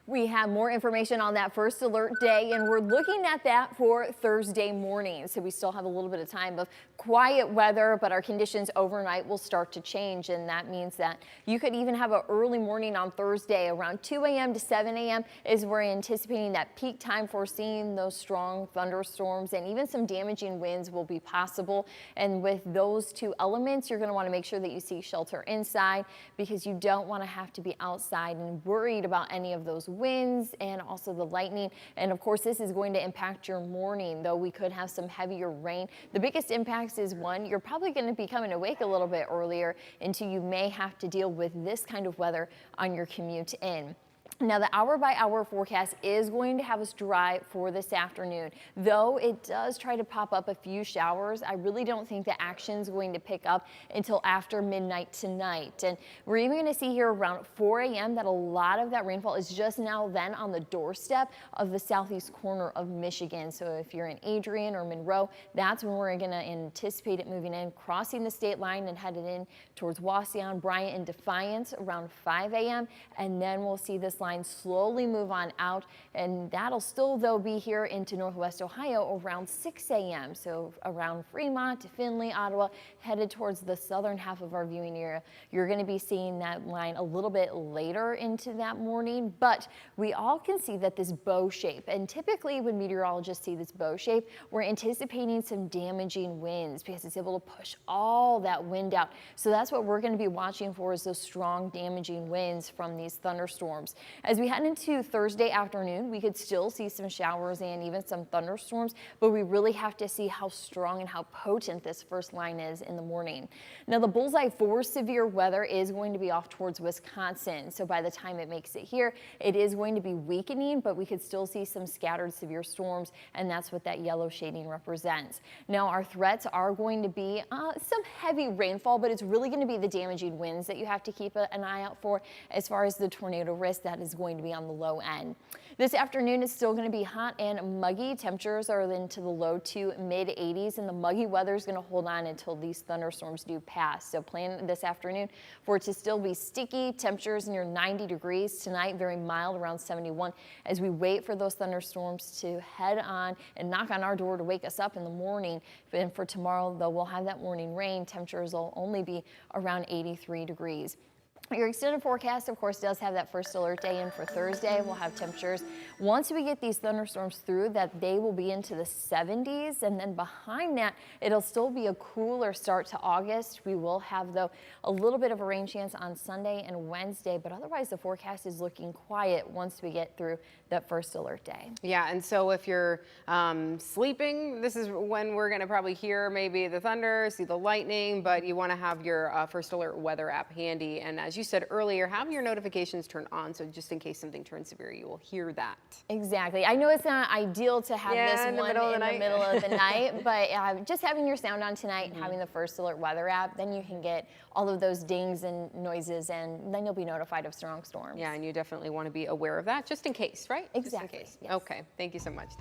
We have more information on that first alert day, and we're looking at that for Thursday morning. So we still have a little bit of time of quiet weather, but our conditions overnight will start to change. And that means that you could even have an early morning on Thursday around 2 a.m. to 7 a.m. is we're anticipating that peak time for seeing those strong thunderstorms, and even some damaging winds will be possible. And with those two elements, you're going to want to make sure that you seek shelter inside, because you don't want to have to be outside and worried about any of those winds and also the lightning. And of course, this is going to impact your morning, though we could have some heavier rain. The biggest impacts is, one, you're probably going to be coming awake a little bit earlier, and two, you may have to deal with this kind of weather on your commute in. Now, the hour-by-hour forecast is going to have us dry for this afternoon. Though it does try to pop up a few showers, I really don't think the action is going to pick up until after midnight tonight. And we're even going to see here around 4 a.m. that a lot of that rainfall is just now then on the doorstep of the southeast corner of Michigan. So if you're in Adrian or Monroe, that's when we're going to anticipate it moving in, crossing the state line and headed in towards Wauseon, Bryant, and Defiance around 5 a.m. And then we'll see this line slowly move on out, and that'll still though be here into northwest Ohio around 6 a.m. So around Fremont to Findlay, Ottawa, headed towards the southern half of our viewing area. You're going to be seeing that line a little bit later into that morning, but we all can see that this bow shape, and typically when meteorologists see this bow shape, we're anticipating some damaging winds because it's able to push all that wind out. So that's what we're going to be watching for, is those strong damaging winds from these thunderstorms. As we head into Thursday afternoon, we could still see some showers and even some thunderstorms, but we really have to see how strong and how potent this first line is in the morning. Now, the bullseye for severe weather is going to be off towards Wisconsin. So by the time it makes it here, it is going to be weakening, but we could still see some scattered severe storms, and that's what that yellow shading represents. Now, our threats are going to be some heavy rainfall, but it's really going to be the damaging winds that you have to keep an eye out for. As far as the tornado risk, that is going to be on the low end. This afternoon is still going to be hot and muggy. Temperatures are into the low to mid 80s, and the muggy weather is going to hold on until these thunderstorms do pass. So plan this afternoon for it to still be sticky. Temperatures near 90 degrees tonight, very mild around 71, as we wait for those thunderstorms to head on and knock on our door to wake us up in the morning. And for tomorrow, though, we'll have that morning rain. Temperatures will only be around 83 degrees. Your extended forecast, of course, does have that first alert day in for Thursday. We'll have temperatures, once we get these thunderstorms through, that they will be into the 70s. And then behind that, it'll still be a cooler start to August. We will have, though, a little bit of a rain chance on Sunday and Wednesday, but otherwise the forecast is looking quiet once we get through that first alert day. Yeah, and so if you're sleeping, this is when we're going to probably hear maybe the thunder, see the lightning, but you want to have your first alert weather app handy. And as you said earlier, have your notifications turned on, so just in case something turns severe, you will hear that. Exactly. I know it's not ideal to have this in the one middle in the middle of the night, but just having your sound on tonight and having the first alert weather app, then you can get all of those dings and noises, and then you'll be notified of strong storms. Yeah, and you definitely want to be aware of that just in case, right? Exactly. Just in case. Yes. Okay. Thank you so much.